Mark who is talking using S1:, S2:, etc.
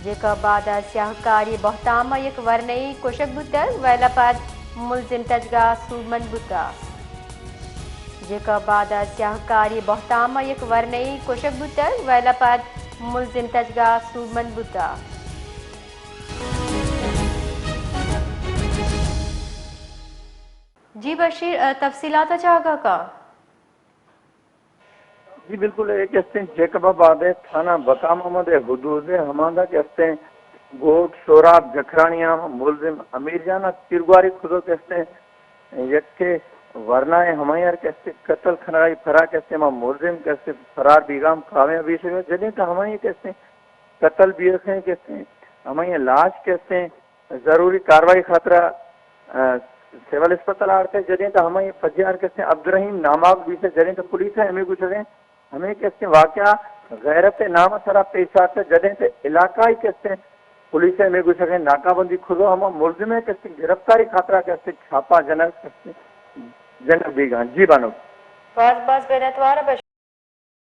S1: जेका बाद स्याहकारी बहताम एक वर्णई कोशक बुतर वैलापाद मुलजिम तजगा सूमन बुता जेका बाद स्याहकारी बहताम एक वर्णई कोशक बुतर वैलापाद मुलजिम तजगा सूमन बुता जी बशीर तफसीलात चाहगा का
S2: जी बिल्कुल एक कहते हैं जेकबाबाद है थाना बकामामद हदूद हमादा कहते हैं गोट शोराब जखरानिया मुलजिम अमीर जाना तिरगुआरी खुदो कहते हैं यक्के वरनाए हमायर कहते कत्ल खनाई फरा कहते हैं मुलजिम कहते फरार बीगाम काव्या भी से जने तो हमारे कहते हैं कत्ल भी कहते हैं हमारे लाश कहते हैं जरूरी कार्रवाई खातरा सिविल अस्पताल आते जने तो हमारे फजियार कहते हैं अब्दुर्रहीम नामाब भी से जने तो पुलिस है हमें कुछ हमें कहते हैं वाक़या गैरत नाम सरा पेश आते जॾहिं ते इलाक़ाई कहते पुलिस में कुछ नाकाबंदी खुदो हम मुलजिम कहते गिरफ्तारी खातरा कहते छापा जनक कहते जनक बीगान जी बानो
S1: बस बेनतवार